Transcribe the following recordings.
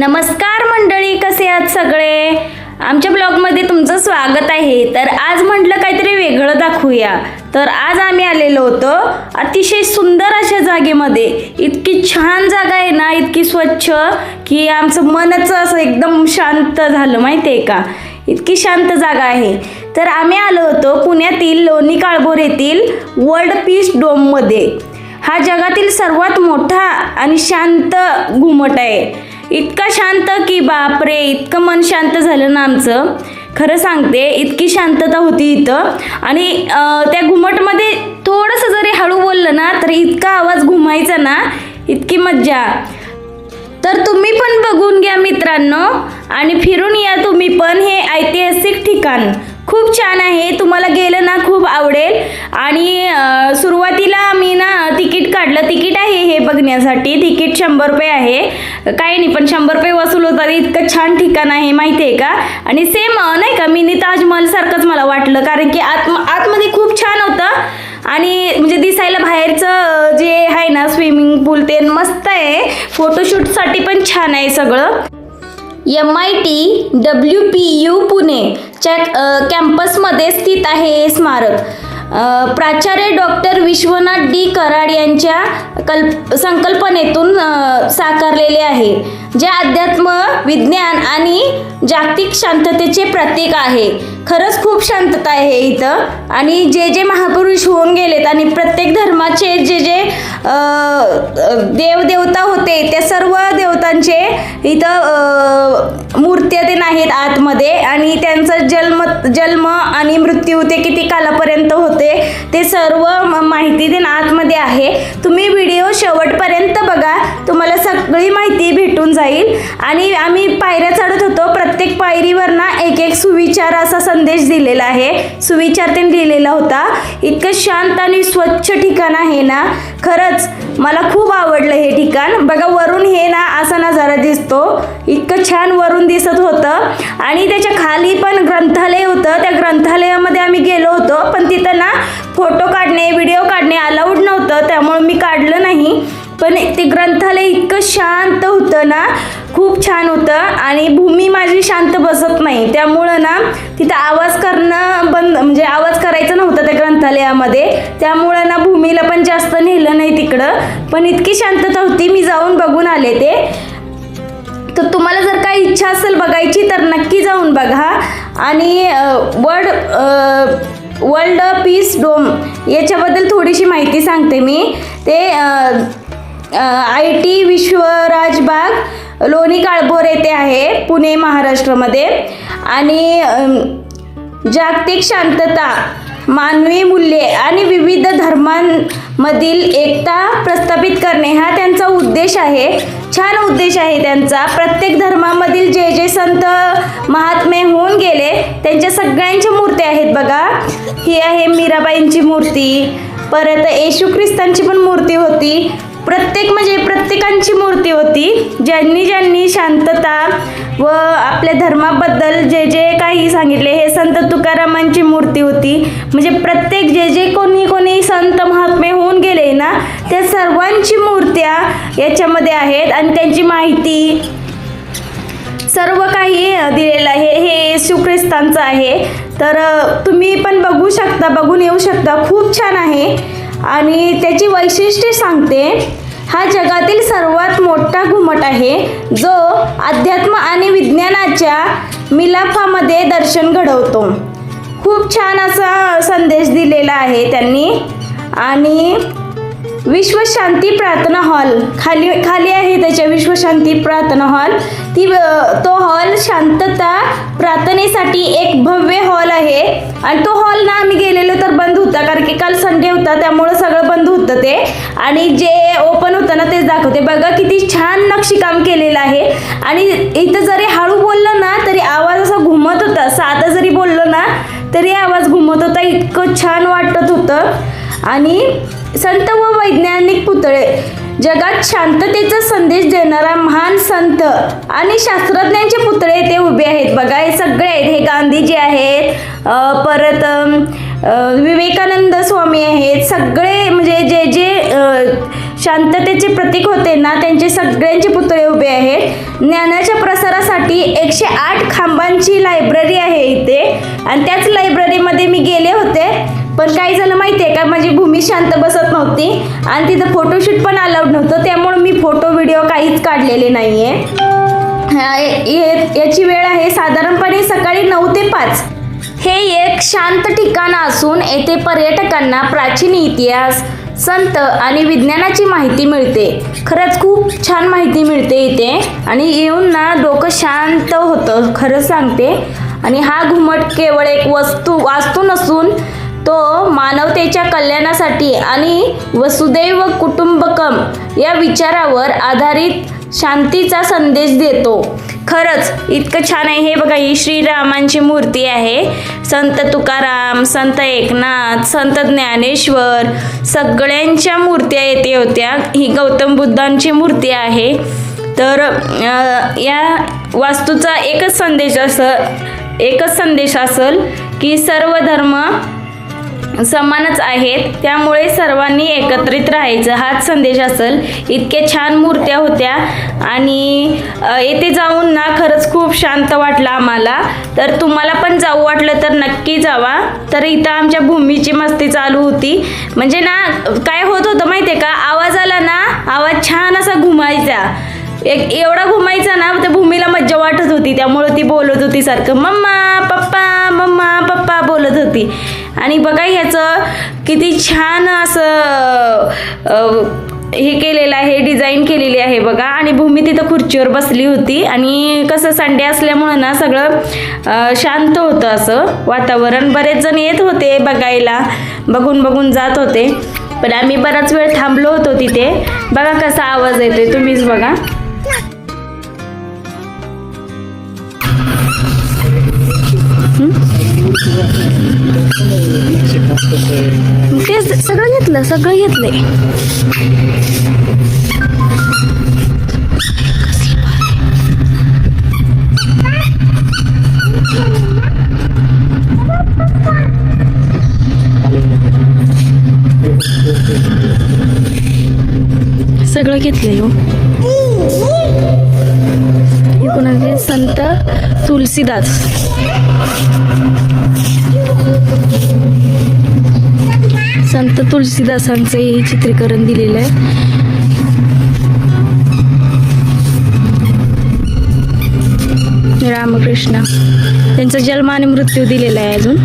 नमस्कार मंडळी, कसे आहात सगळे? आमच्या ब्लॉगमध्ये तुमचं स्वागत आहे. तर आज म्हटलं काहीतरी वेगळं दाखवूया. तर आज आम्ही आलेलो होतो अतिशय सुंदर अशा जागेमध्ये. इतकी छान जागा आहे ना, इतकी स्वच्छ की आमचं मनच असं एकदम शांत झालं, माहिती आहे का? इतकी शांत जागा आहे. तर आम्ही आलो होतो पुण्यातील लोणी काळभोर येथील वर्ल्ड पीस डोममध्ये. हा जगातील सर्वात मोठा आणि शांत घुमट आहे. इतका शांत की बापरे, इतकं मन शांत झालं ना आमचं. खरं सांगते, इतकी शांतता होती इथं. आणि त्या घुमटमध्ये थोडंसं जरी हळू बोललं ना तर इतका आवाज घुमायचा ना, इतकी मज्जा. तर तुम्ही पण बघून घ्या मित्रांनो आणि फिरून या तुम्ही पण. हे ऐतिहासिक ठिकाण खूप छान आहे. तुम्हाला गेलं ना खूप आवडेल. आणि सुरुवातीला आम्ही ना तिकीट काढलं. तिकीट आहे हे बघण्यासाठी. तिकीट 100 रुपये आहे. काही नाही, पण 100 रुपये वसूल होतात. इतकं छान ठिकाण आहे, माहिती आहे का? आणि सेम नाही का मिनी ताजमहल सारखंच मला वाटलं, कारण की आतमध्ये खूप छान होतं. आणि म्हणजे दिसायला बाहेरचं जे आहे ना स्विमिंग पूल ते मस्त आहे. फोटोशूटसाठी पण छान आहे सगळं. MIT WPU पुणेच्या कॅम्पसमध्ये स्थित आहे हे स्मारक. प्राचार्य डॉक्टर विश्वनाथ डी कराड यांच्या संकल्पनेतून साकारलेले आहे, जे अध्यात्म, विज्ञान आणि जागतिक शांततेचे प्रतीक आहे. खरंच खूप शांतता आहे इथं. आणि जे जे महापुरुष होऊन गेलेत आणि प्रत्येक धर्माचे जे जे देवदेवता होते त्या सर्व देवतांचे इथं मूर्त्या ते नाहीत आतमध्ये. आणि त्यांचा जन्म आणि मृत्यू ते किती कालापर्यंत होते ते सर्व माहिती ते आतमध्ये आहे. तुम्ही व्हिडिओ शेवटपर्यंत बघा, तुम्हाला सगळी माहिती भेटून जाईल. आणि आम्ही पायऱ्या चढत होतो. प्रत्येक पायरीवर ना एक एक सुविचार असा संदेश दिलेला आहे. सुविचार त्यांनी लिहिलेला होता. इतकं शांत आणि स्वच्छ ठिकाण आहे ना, खरंच मला खूप आवडलं हे ठिकाण. बघा वरून हे ना असा नजारा दिसतो. इतकं छान वरून दिसत होतं. आणि त्याच्या खाली पण ग्रंथालय होतं. त्या ग्रंथालयामध्ये आम्ही गेलो होतो, पण तिथं ना फोटो काढणे, व्हिडिओ काढणे अलाउड नव्हतं, त्यामुळे मी काढलं नाही. पण ते ग्रंथालय इतकं शांत होतं ना, खूप छान होतं. आणि भूमी माझी शांत बसत नाही, त्यामुळं ना तिथं आवाज करणं बंद, म्हणजे आवाज करायचा नव्हता त्या ग्रंथालयामध्ये. त्यामुळं ना भूमीला पण जास्त नेलं नाही तिकडं. पण इतकी शांतता होती, मी जाऊन बघून आले ते. तर तुम्हाला जर काही इच्छा असेल बघायची तर नक्की जाऊन बघा. आणि वर्ल्ड पीस डोम याच्याबद्दल थोडीशी माहिती सांगते मी. ते IT विश्वराजबाग लोणी काळभोर येथे आहे, पुणे महाराष्ट्रामध्ये. आणि जागतिक शांतता, मानवी मूल्ये आणि विविध धर्मांमधील एकता प्रस्थापित करणे हा त्यांचा उद्देश आहे. छान उद्देश आहे त्यांचा. प्रत्येक धर्मामधील जे जे संत महात्मे होऊन गेले त्यांच्या सगळ्यांच्या मूर्त्या आहेत बघा. ही आहे मीराबाईंची मूर्ती, परत येशू ख्रिस्तांची पण मूर्ती होती. प्रत्येकांची मूर्ती होती. ज्यांनी शांतता व आपल्या धर्माबद्दल जे जे काही सांगितले, हे संत तुकारामांची मूर्ती होती. म्हणजे प्रत्येक जे जे कोणी संत महात्मे होऊन गेले ना, त्या सर्वांची मूर्त्या याच्यामध्ये आहेत. आणि त्यांची माहिती सर्व काही दिलेलं आहे. हे येशू ख्रिस्तांचं आहे. तर तुम्ही पण बघू शकता, बघून येऊ शकता. खूप छान आहे. आणि त्याची वैशिष्ट्ये सांगते. हा जगातील सर्वात मोठा घुमट आहे, जो अध्यात्म आणि विज्ञानाच्या मिलाफामध्ये दर्शन घडवतो. खूप छान असा संदेश दिलेला आहे त्यांनी. आणि विश्वशांती प्रार्थना हॉल खाली आहे त्याच्या. विश्वशांती प्रार्थना हॉल, तो हॉल शांतता प्रार्थनेसाठी एक भव्य हॉल आहे. आणि तो हॉल ना आम्ही गेलेलो तर बंद होता, कारण की काल संडे होता, त्यामुळं सगळं बंद होतं ते. आणि जे ओपन होतं ना तेच दाखवते. बघा किती छान नक्षीकाम केलेलं आहे. आणि इथं जरी हळू बोललं ना तरी आवाज असा घुमत होता. साधा जरी बोललो ना तरी आवाज घुमत होता. इतकं छान वाटत होतं. आणि संत व वैज्ञानिक पुतळे, जगात शांततेचा संदेश देणारा महान संत आणि शास्त्रज्ञांचे पुतळे ते उभे आहेत बघा. हे सगळे आहेत. हे गांधीजी आहेत, परत विवेकानंद स्वामी आहेत. सगळे म्हणजे जे जे शांततेचे प्रतीक होते ना, त्यांचे सगळ्यांचे पुतळे उभे आहेत. ज्ञानाच्या प्रसारासाठी 108 खांबांची लायब्ररी आहे इथे, आणि त्याच लायब्ररीमध्ये मी गेले होते. पण काय झालं माहिती आहे का, माझी भूमी शांत बसत नव्हती आणि तिथं फोटोशूट पण अलाउड नव्हतं, त्यामुळे मी फोटो व्हिडिओ काहीच काढलेले नाही आहे. याची वेळ आहे साधारणपणे सकाळी 9 ते 5. हे एक शांत ठिकाण असून येथे पर्यटकांना प्राचीन इतिहास, संत आणि विज्ञानाची माहिती मिळते. खरंच खूप छान माहिती मिळते इथे, आणि येऊन ना डोकं शांत होतं, खरंच सांगते. आणि हा घुमट केवळ एक वास्तू नसून तो मानवतेच्या कल्याणासाठी आणि वसुदैव कुटुंबकम या विचारावर आधारित शांतीचा संदेश देतो. खरंच इतकं छान आहे. हे बघा, ही श्रीरामांची मूर्ती आहे. संत तुकाराम, संत एकनाथ, संत ज्ञानेश्वर सगळ्यांच्या मूर्त्या येथे होत्या. ही गौतम बुद्धांची मूर्ती आहे. तर या वास्तूचा एकच संदेश असेल की सर्व धर्म समानच आहेत, त्यामुळे सर्वांनी एकत्रित राहायचं, हाच संदेश असेल. इतके छान मूर्त्या होत्या आणि येथे जाऊन ना खरंच खूप शांत वाटलं आम्हाला. तर तुम्हाला पण जाऊ वाटलं तर नक्की जावा. तर इथं आमच्या भूमीची मस्ती चालू होती. म्हणजे ना काय होत होतं माहिती आहे का, आवाज आला ना, आवाज छान असा घुमायचा, एवढा घुमायचा ना, त्या भूमीला मज्जा वाटत होती. त्यामुळे ती बोलत होती सारखं मम्मा पप्पा बोलत होती. आणि बघा ह्याचं किती छान असं हे केलेलं आहे, डिझाईन केलेली आहे बघा. आणि भूमी तिथं खुर्चीवर बसली होती, आणि कसं संडे असल्यामुळं ना सगळं शांत होतं असं वातावरण. बरेच जण येत होते बघायला, बघून जात होते. पण आम्ही बराच वेळ थांबलो होतो तिथे. बघा कसा आवाज येतोय, तुम्हीच बघा. तेच सगळं घेतलंय. सगळं घेतलंय हो. हे कोणाचे? संत तुलसीदास. संत तुलसीदासांचं हे चित्रीकरण दिलेलं आहे. रामकृष्ण त्यांचा जन्म आणि मृत्यू दिलेला आहे अजून.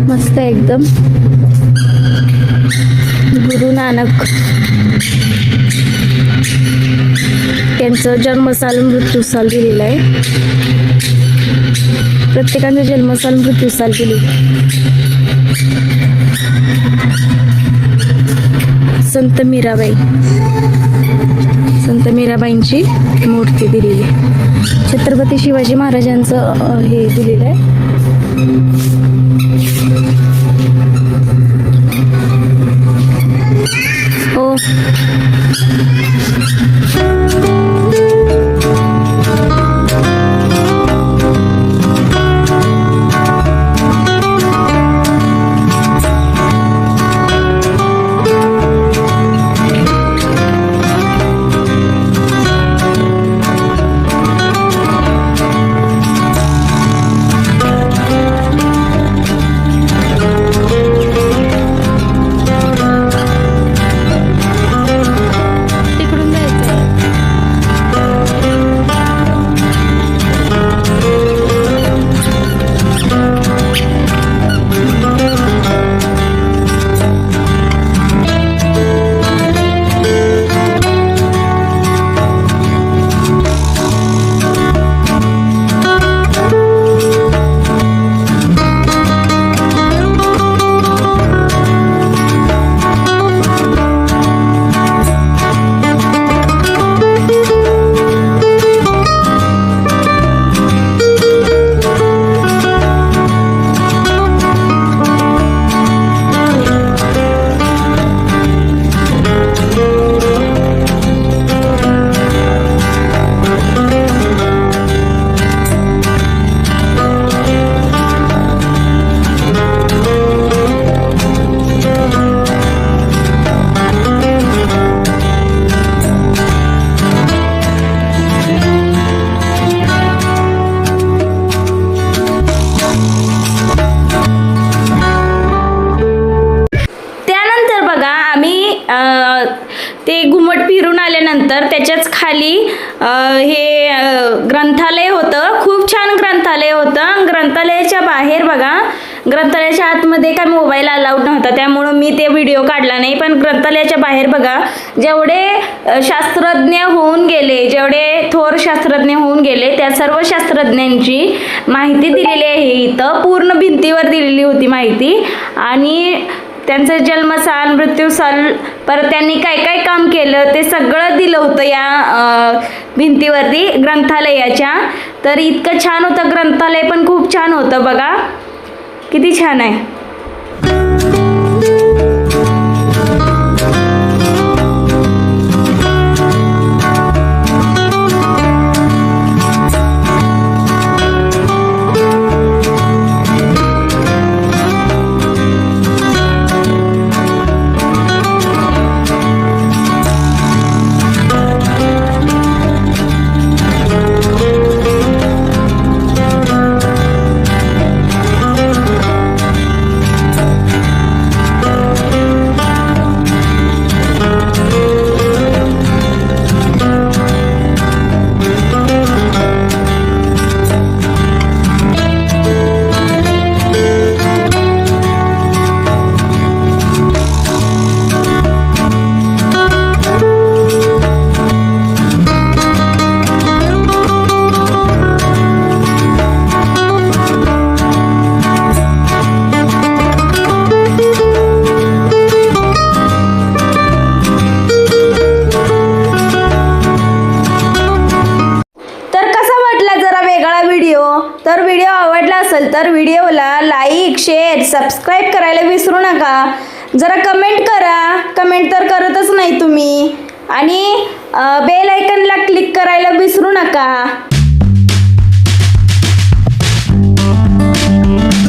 मस्त एकदम. गुरु नानक त्यांचं जन्मसाल मृत्यूसाल दिलेलं आहे. प्रत्येकाचं जन्मसाल मृत्यूसाल दिले. संत मीराबाईंची मूर्ती दिलेली आहे. छत्रपती शिवाजी महाराजांचं हे दिलेलं आहे. हो. ते घुमट फिरून आल्यानंतर त्याच्याच खाली हे ग्रंथालय होतं. खूप छान ग्रंथालय होतं. ग्रंथालयाच्या बाहेर बघा, ग्रंथालयाच्या आतमध्ये काय मोबाईल अलाउड नव्हता, त्यामुळं मी ते व्हिडिओ काढला नाही. पण ग्रंथालयाच्या बाहेर बघा, जेवढे शास्त्रज्ञ होऊन गेले, जेवढे थोर शास्त्रज्ञ होऊन गेले, त्या सर्व शास्त्रज्ञांची माहिती दिलेली आहे. इथं पूर्ण भिंतीवर दिलेली होती माहिती, आणि त्यांचं जन्मसाल, मृत्यूसाल, परत त्यांनी काय काय काम केलं ते सगळं दिलं होतं या भिंतीवरती ग्रंथालयाच्या. तर इतकं छान होतं ग्रंथालय, पण खूप छान होतं बघा, किती छान आहे. तर व्हिडिओ आवडला असेल तर व्हिडिओला लाईक, शेअर, सबस्क्राईब करायला विसरू नका. जरा कमेंट करा, कमेंट तर करतच नाही तुम्ही, आणि बेल आयकनला क्लिक करायला विसरू नका.